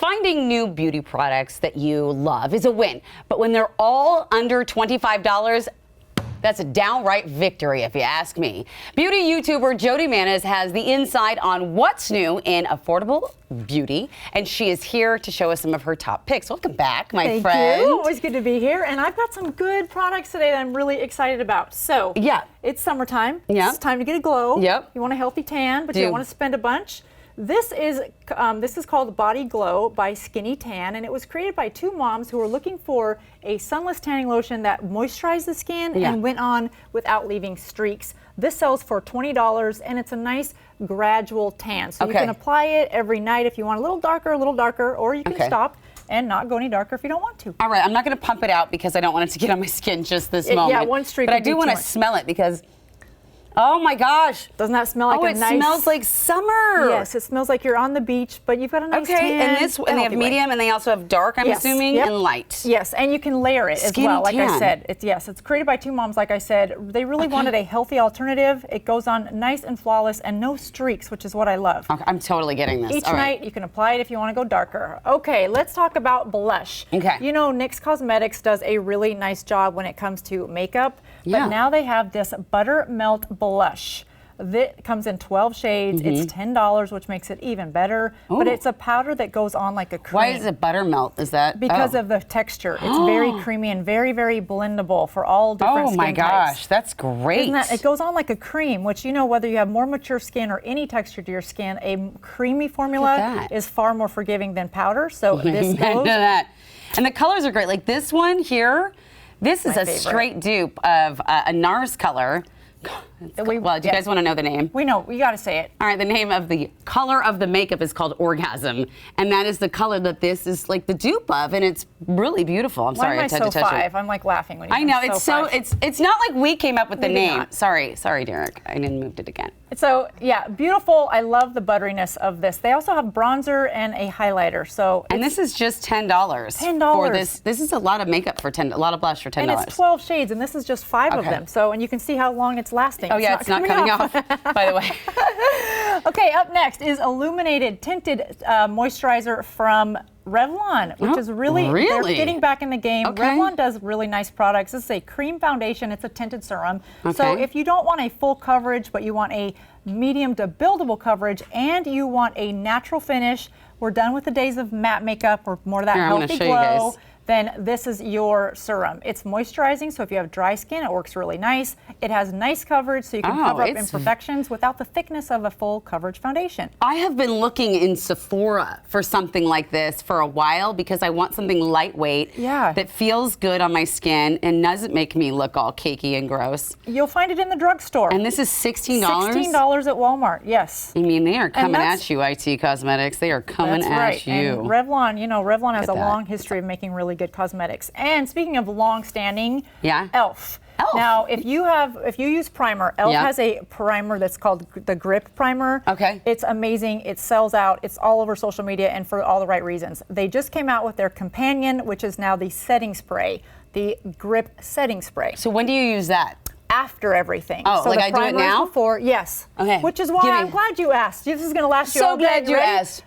Finding new beauty products that you love is a win, but when they're all under $25, that's a downright victory, if you ask me. Beauty YouTuber Jodi Mannes has the insight on what's new in affordable beauty, and she is here to show us some of her top picks. Welcome back, my friend. Thank you. Always good to be here. And I've got some good products today that I'm really excited about. So, yeah, it's summertime. Yeah. It's time to get a glow. Yep. You want a healthy tan, but you don't want to spend a bunch. This is called Body Glow by Skinny Tan, and it was created by two moms who were looking for a sunless tanning lotion that moisturized the skin and went on without leaving streaks. This sells for $20, and it's a nice gradual tan. So you can apply it every night if you want a little darker, or you can stop and not go any darker if you don't want to. All right, I'm not going to pump it out because I don't want it to get on my skin just this moment. Yeah, one streak. But I do want to smell it because, oh my gosh. Doesn't that smell like a nice... Oh, it smells like summer. Yes, it smells like you're on the beach, but you've got a nice tan. And they have medium and they also have dark, I'm assuming, and light. Yes, and you can layer it as well, like I said. It's created by two moms, like I said. They really wanted a healthy alternative. It goes on nice and flawless and no streaks, which is what I love. Okay, I'm totally getting this. Each night, you can apply it if you want to go darker. Okay, let's talk about blush. Okay. You know, NYX Cosmetics does a really nice job when it comes to makeup, but now they have this Buttermelt Blush. That comes in 12 shades. It's $10, which makes it even better. Ooh. But it's a powder that goes on like a cream. Why is it buttermelt? Is that because of the texture? It's very creamy and very, very blendable for all different skin types. Oh my gosh, that's great! It goes on like a cream, which you know whether you have more mature skin or any texture to your skin, a creamy formula is far more forgiving than powder. So this goes. And the colors are great. Like this one here, this is a straight dupe of a NARS color. Well, do you guys want to know the name? We know. We got to say it. All right. The name of the color of the makeup is called Orgasm, and that is the color that this is like the dupe of, and it's really beautiful. I'm sorry, I had to touch it. I'm like laughing when you. I know it's not like we came up with the name. Sorry, Derek. I didn't move it again. So yeah, beautiful. I love the butteriness of this. They also have bronzer and a highlighter. And this is just $10. $10 for this. This is a lot of makeup for $10. A lot of blush for $10. And it's 12 shades, and this is just 5 of them. So and you can see how long it's lasting. Oh yeah, it's not coming off. By the way. Okay, up next is Illuminated Tinted Moisturizer from Revlon, which is really they're getting back in the game. Revlon does really nice products. This is a cream foundation. It's a tinted serum. So if you don't want a full coverage, but you want a medium to buildable coverage, and you want a natural finish, we're done with the days of matte makeup or more of that healthy glow. Then this is your serum. It's moisturizing, so if you have dry skin, it works really nice. It has nice coverage, so you can cover up imperfections without the thickness of a full coverage foundation. I have been looking in Sephora for something like this for a while because I want something lightweight that feels good on my skin and doesn't make me look all cakey and gross. You'll find it in the drugstore. And this is $16? $16 at Walmart, yes. I mean, they are coming at you, IT Cosmetics. They are coming at you. And Revlon, you know, Revlon has a long history of making really good cosmetics. And speaking of long-standing, e.l.f. Now, if you use primer, e.l.f. has a primer that's called the Grip Primer. It's amazing. It sells out. It's all over social media and for all the right reasons. They just came out with their companion, which is now the setting spray, the Grip Setting Spray. So when do you use that? After everything. Oh, so like I do it now? Before, yes. Okay. Which is why I'm glad you asked. This is going to last you all day. So glad you asked.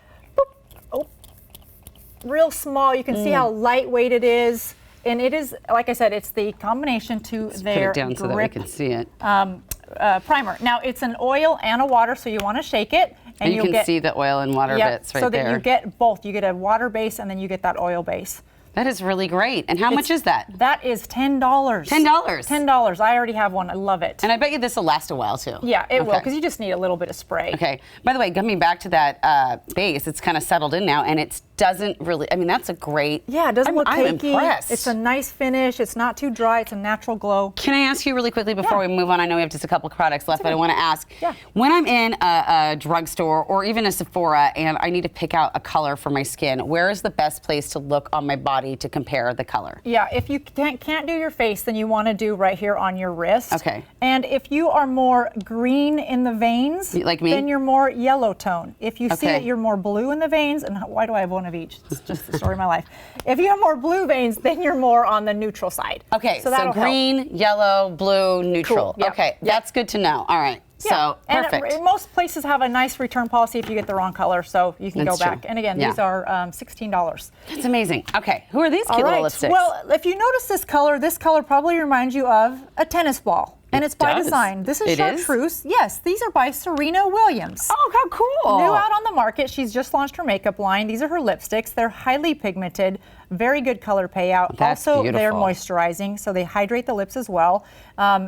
Real small. You can see how lightweight it is. And it is, like I said, it's the combination to their put it down so that I can see it. Primer. Now, it's an oil and a water, so you want to shake it. And you can see the oil and water bits right there. So that you get both. You get a water base, and then you get that oil base. That is really great. And how much is that? That is $10. $10. $10. I already have one. I love it. And I bet you this will last a while too. Yeah, it will, because you just need a little bit of spray. Okay. By the way, coming back to that base, it's kind of settled in now, and it doesn't really, I mean, that's a great. Yeah, it doesn't look cakey. I'm impressed. It's a nice finish. It's not too dry. It's a natural glow. Can I ask you really quickly before we move on? I know we have just a couple of products left, but I want to ask. When I'm in a drugstore or even a Sephora and I need to pick out a color for my skin, where is the best place to look on my body to compare the color? Yeah, if you can't do your face, then you want to do right here on your wrist. Okay. And if you are more green in the veins, like me, then you're more yellow tone. If you see that you're more blue in the veins, and why do I have one of each? It's just the story of my life. If you have more blue veins, then you're more on the neutral side. Okay, so green, yellow, blue, neutral. Cool. Okay, that's good to know. All right. So perfect. And most places have a nice return policy if you get the wrong color, so you can That's go back. true. And again, these are $16. That's amazing. Okay, who are these cute little lipsticks? Well, if you notice this color probably reminds you of a tennis ball. And it's by design. This is chartreuse. Yes, these are by Serena Williams. Oh, how cool. New out on the market. She's just launched her makeup line. These are her lipsticks. They're highly pigmented, very good color payout. That's also, beautiful. they're moisturizing, so they hydrate the lips as well.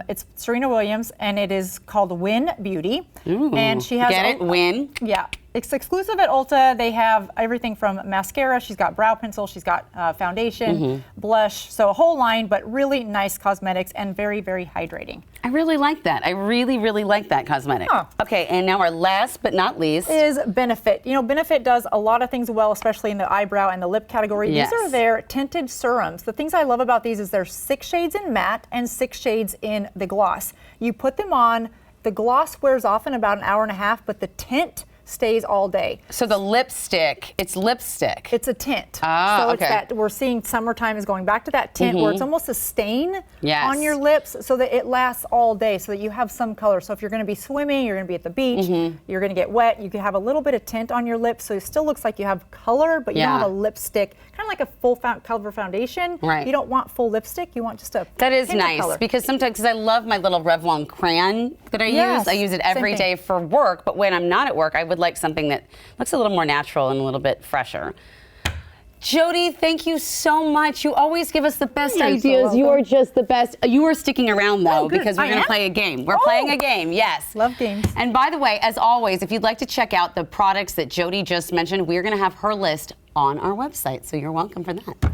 It's Serena Williams, and it is called Win Beauty. Ooh, and she has get it? Win? Yeah. It's exclusive at Ulta. They have everything from mascara. She's got brow pencil. She's got foundation, blush. So a whole line, but really nice cosmetics and very, very hydrating. I really like that. I really, really like that cosmetic. Huh. Okay, and now our last but not least is Benefit. You know, Benefit does a lot of things well, especially in the eyebrow and the lip category. Yes. These are their tinted serums. The things I love about these is there's 6 shades in matte and 6 shades in the gloss. You put them on, the gloss wears off in about an hour and a half, but the tint stays all day. So the lipstick, it's lipstick. It's a tint. Ah, so okay. it's that we're seeing summertime is going back to that tint where it's almost a stain on your lips so that it lasts all day so that you have some color. So if you're going to be swimming, you're going to be at the beach, you're going to get wet, you can have a little bit of tint on your lips so it still looks like you have color, but you don't have a lipstick, kind of like a full cover foundation. Right. You don't want full lipstick, you want just a That is hint of nice color. because sometimes, because I love my little Revlon crayon that I use. I use it every same day thing. for work, but when I'm not at work, I would like something that looks a little more natural and a little bit fresher. Jodi, thank you so much. You always give us the best You're so ideas. welcome. You are just the best. You are sticking around though good. because we're I going to am? play a game. We're playing a game, yes. Love games. And by the way, as always, if you'd like to check out the products that Jodi just mentioned, we're going to have her list on our website. So you're welcome for that.